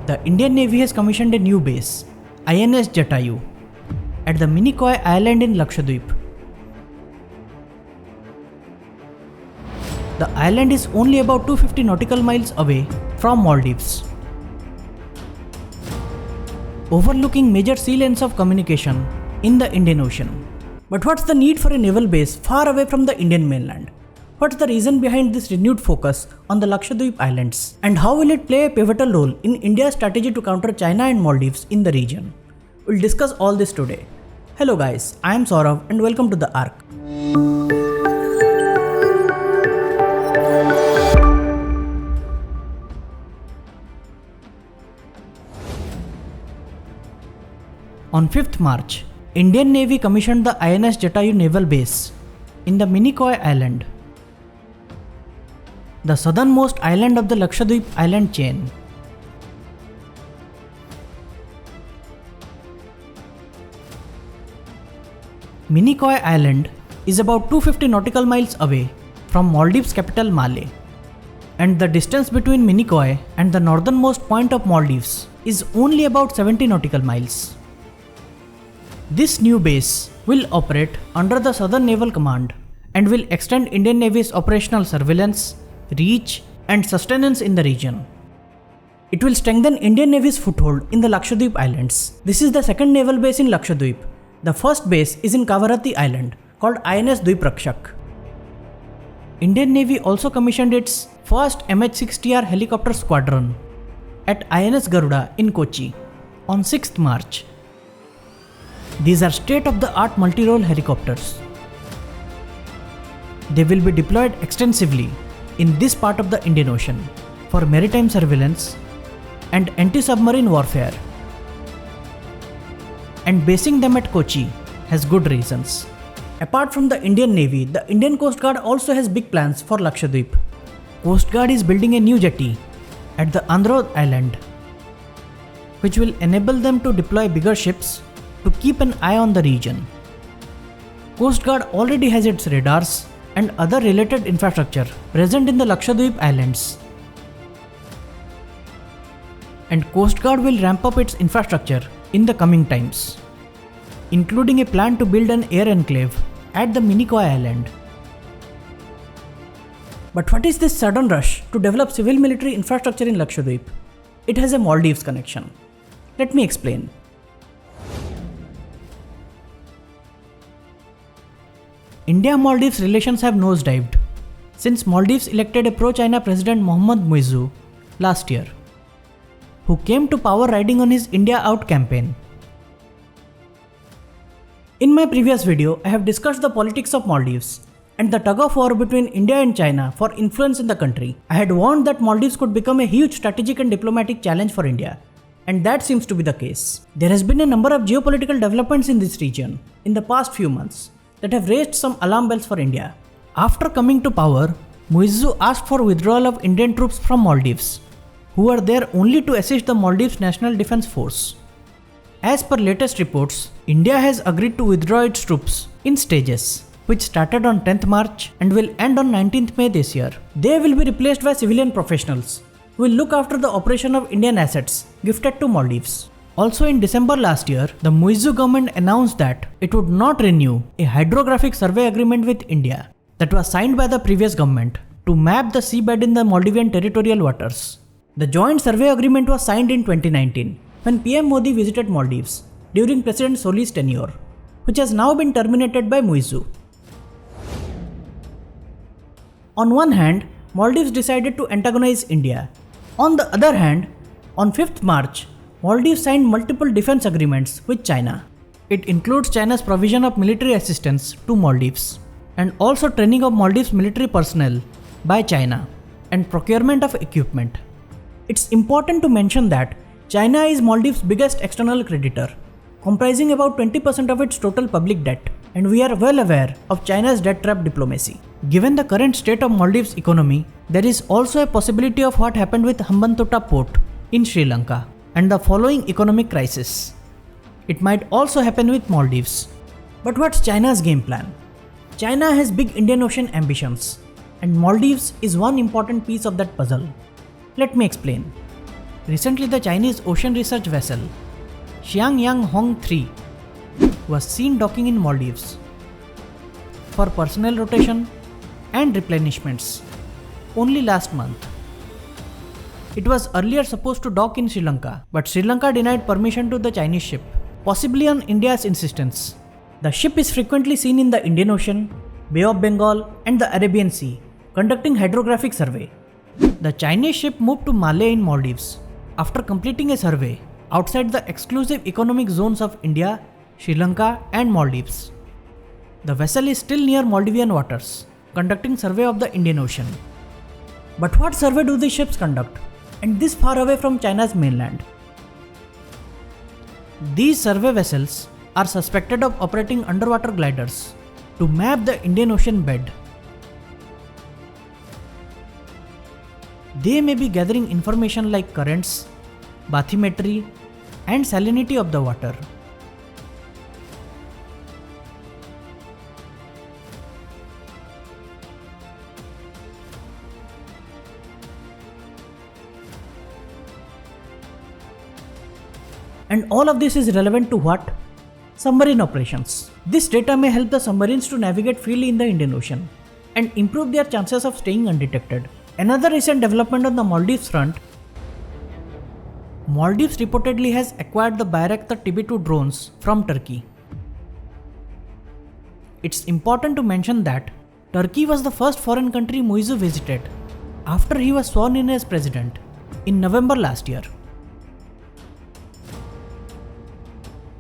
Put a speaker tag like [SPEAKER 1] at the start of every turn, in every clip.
[SPEAKER 1] The Indian Navy has commissioned a new base, INS Jatayu, at the Minicoy Island in Lakshadweep. The island is only about 250 nautical miles away from Maldives, overlooking major sea lanes of communication in the Indian Ocean. But what's the need for a naval base far away from the Indian mainland? What's the reason behind this renewed focus on the Lakshadweep Islands? And how will it play a pivotal role in India's strategy to counter China and Maldives in the region? We'll discuss all this today. Hello guys, I am Saurav and welcome to the Arc. On 5th March, Indian Navy commissioned the INS Jatayu naval base in the Minicoy Island, the southernmost island of the Lakshadweep Island chain. Minicoy Island is about 250 nautical miles away from Maldives' capital Malé, and the distance between Minicoy and the northernmost point of Maldives is only about 70 nautical miles. This new base will operate under the Southern Naval Command and will extend Indian Navy's operational surveillance, reach and sustenance in the region. It will strengthen Indian Navy's foothold in the Lakshadweep Islands. This is the second naval base in Lakshadweep. The first base is in Kavaratti Island, called INS Dweeprakshak. Indian Navy also commissioned its first MH-60R helicopter squadron at INS Garuda in Kochi on 6th March. These are state-of-the-art multi-role helicopters. They will be deployed extensively in this part of the Indian Ocean for maritime surveillance and anti-submarine warfare. And basing them at Kochi has good reasons. Apart from the Indian Navy, the Indian Coast Guard also has big plans for Lakshadweep. Coast Guard is building a new jetty at the Andhra Island, which will enable them to deploy bigger ships to keep an eye on the region. Coast Guard already has its radars and other related infrastructure present in the Lakshadweep Islands. And Coast Guard will ramp up its infrastructure in the coming times, including a plan to build an air enclave at the Minicoy Island. But what is this sudden rush to develop civil military infrastructure in Lakshadweep? It has a Maldives connection. Let me explain. India-Maldives relations have nosedived since Maldives elected a pro-China President Mohammad Muizzu last year, who came to power riding on his India Out campaign. In my previous video, I have discussed the politics of Maldives and the tug-of-war between India and China for influence in the country. I had warned that Maldives could become a huge strategic and diplomatic challenge for India, and that seems to be the case. There has been a number of geopolitical developments in this region in the past few months that have raised some alarm bells for India. After coming to power, Muizzu asked for withdrawal of Indian troops from Maldives, who were there only to assist the Maldives National Defense Force. As per latest reports, India has agreed to withdraw its troops in stages, which started on 10th March and will end on 19th May this year. They will be replaced by civilian professionals who will look after the operation of Indian assets gifted to Maldives. Also in December last year, the Muizzu government announced that it would not renew a hydrographic survey agreement with India that was signed by the previous government to map the seabed in the Maldivian territorial waters. The joint survey agreement was signed in 2019 when PM Modi visited Maldives during President Soli's tenure, which has now been terminated by Muizzu. On one hand, Maldives decided to antagonize India. On the other hand, on 5th March, Maldives signed multiple defense agreements with China. It includes China's provision of military assistance to Maldives and also training of Maldives military personnel by China and procurement of equipment. It's important to mention that China is Maldives' biggest external creditor, comprising about 20% of its total public debt, and we are well aware of China's debt trap diplomacy. Given the current state of Maldives' economy, there is also a possibility of what happened with Hambantota port in Sri Lanka and the following economic crisis. It might also happen with Maldives. But what's China's game plan? China has big Indian Ocean ambitions, and Maldives is one important piece of that puzzle. Let me explain. Recently, the Chinese ocean research vessel Xiang 3 was seen docking in Maldives for personnel rotation and replenishments only last month. It was earlier supposed to dock in Sri Lanka, but Sri Lanka denied permission to the Chinese ship, possibly on India's insistence. The ship is frequently seen in the Indian Ocean, Bay of Bengal, and the Arabian Sea, conducting hydrographic survey. The Chinese ship moved to Malé in Maldives after completing a survey outside the exclusive economic zones of India, Sri Lanka, and Maldives. The vessel is still near Maldivian waters, conducting survey of the Indian Ocean. But what survey do these ships conduct, and this far away from China's mainland? These survey vessels are suspected of operating underwater gliders to map the Indian Ocean bed. They may be gathering information like currents, bathymetry, and salinity of the water. And all of this is relevant to what? Submarine operations. This data may help the submarines to navigate freely in the Indian Ocean and improve their chances of staying undetected. Another recent development on the Maldives front: Maldives reportedly has acquired the Bayraktar TB2 drones from Turkey. It's important to mention that Turkey was the first foreign country Muizzu visited after he was sworn in as president in November last year.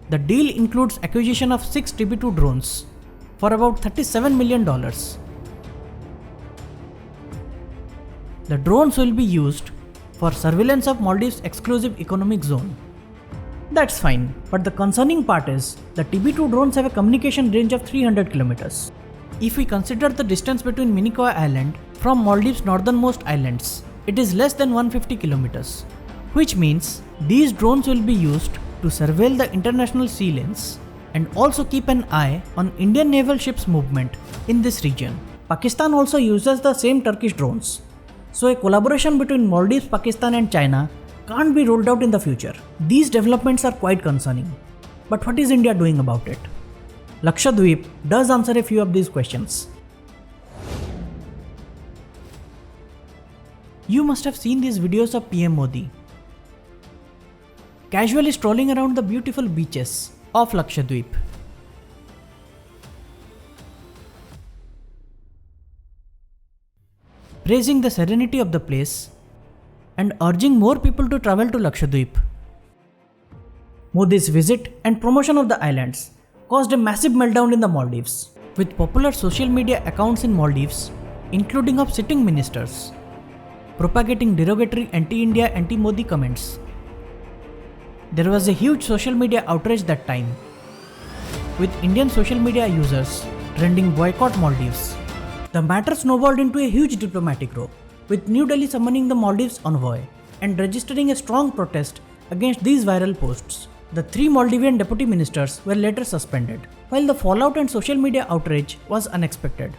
[SPEAKER 1] The deal includes acquisition of 6 TB2 drones for about $37 million. The drones will be used for surveillance of Maldives' exclusive economic zone. That's fine, but the concerning part is the TB2 drones have a communication range of 300 kilometers. If we consider the distance between Minicoy Island from Maldives' northernmost islands, it is less than 150 kilometers, which means these drones will be used to surveil the international sea lanes and also keep an eye on Indian naval ships' movement in this region. Pakistan also uses the same Turkish drones, so a collaboration between Maldives, Pakistan and China can't be ruled out in the future. These developments are quite concerning. But what is India doing about it? Lakshadweep does answer a few of these questions. You must have seen these videos of PM Modi casually strolling around the beautiful beaches of Lakshadweep. Praising the serenity of the place and urging more people to travel to Lakshadweep. Modi's visit and promotion of the islands caused a massive meltdown in the Maldives, with popular social media accounts in Maldives, including of sitting ministers, propagating derogatory anti-India, anti-Modi comments. There was a huge social media outrage that time, with Indian social media users trending boycott Maldives. The matter snowballed into a huge diplomatic row, with New Delhi summoning the Maldives envoy and registering a strong protest against these viral posts. The 3 Maldivian deputy ministers were later suspended, while the fallout and social media outrage was unexpected.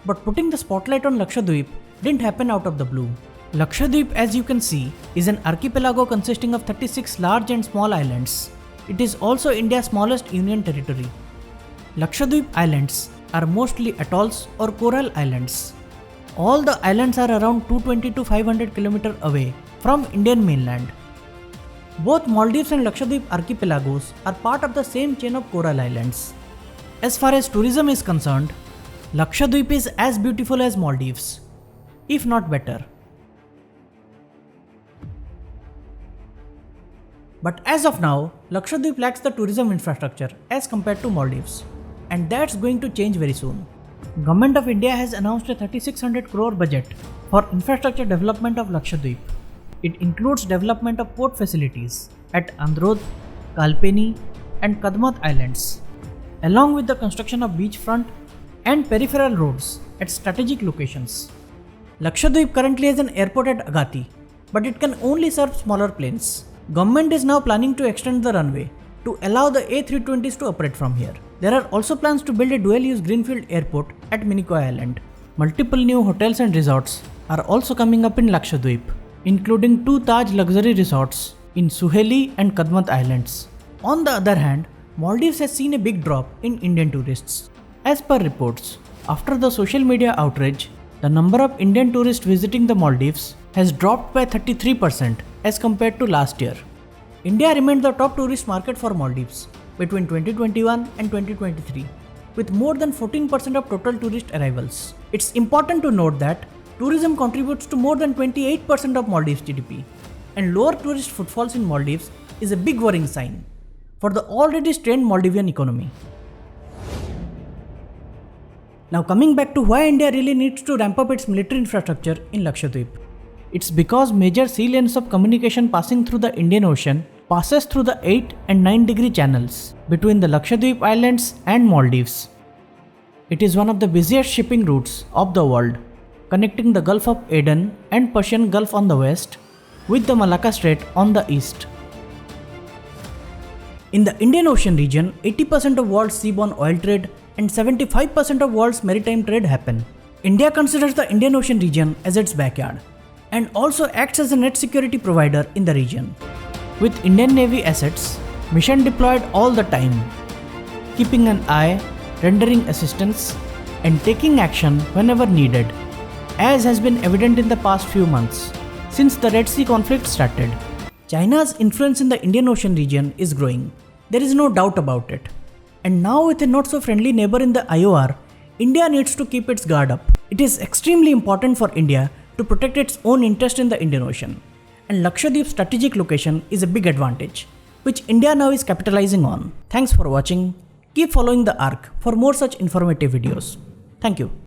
[SPEAKER 1] But putting the spotlight on Lakshadweep didn't happen out of the blue. Lakshadweep, as you can see, is an archipelago consisting of 36 large and small islands. It is also India's smallest union territory. Lakshadweep Islands are mostly atolls or coral islands. All the islands are around 220 to 500 km away from Indian mainland. Both Maldives and Lakshadweep archipelagos are part of the same chain of coral islands. As far as tourism is concerned, Lakshadweep is as beautiful as Maldives, if not better. But as of now, Lakshadweep lacks the tourism infrastructure as compared to Maldives, and that's going to change very soon. Government of India has announced a 3600 crore budget for infrastructure development of Lakshadweep. It includes development of port facilities at Androd, Kalpeni and Kadmat Islands, along with the construction of beachfront and peripheral roads at strategic locations. Lakshadweep currently has an airport at Agatti, but it can only serve smaller planes. Government is now planning to extend the runway to allow the A320s to operate from here. There are also plans to build a dual-use greenfield airport at Minicoy Island. Multiple new hotels and resorts are also coming up in Lakshadweep. including 2 Taj luxury resorts in Suheli and Kadmat Islands. On the other hand, Maldives has seen a big drop in Indian tourists. As per reports, after the social media outrage, the number of Indian tourists visiting the Maldives has dropped by 33% as compared to last year. India remained the top tourist market for Maldives between 2021 and 2023, with more than 14% of total tourist arrivals. It's important to note that tourism contributes to more than 28% of Maldives GDP, and lower tourist footfalls in Maldives is a big worrying sign for the already strained Maldivian economy. Now coming back to why India really needs to ramp up its military infrastructure in Lakshadweep. It's because major sea lanes of communication passing through the Indian Ocean passes through the 8 and 9 degree channels between the Lakshadweep Islands and Maldives. It is one of the busiest shipping routes of the world, connecting the Gulf of Aden and Persian Gulf on the west with the Malacca Strait on the east. In the Indian Ocean region, 80% of world's seaborne oil trade and 75% of world's maritime trade happen. India considers the Indian Ocean region as its backyard and also acts as a net security provider in the region, with Indian Navy assets mission deployed all the time, keeping an eye, rendering assistance, and taking action whenever needed, as has been evident in the past few months since the Red Sea conflict started. China's influence in the Indian Ocean region is growing, there is no doubt about it. And now with a not so friendly neighbor in the IOR, India needs to keep its guard up. It is extremely important for India to protect its own interest in the Indian Ocean, and Lakshadweep's strategic location is a big advantage, which India now is capitalizing on. Thanks for watching. Keep following the ARC for more such informative videos. Thank you.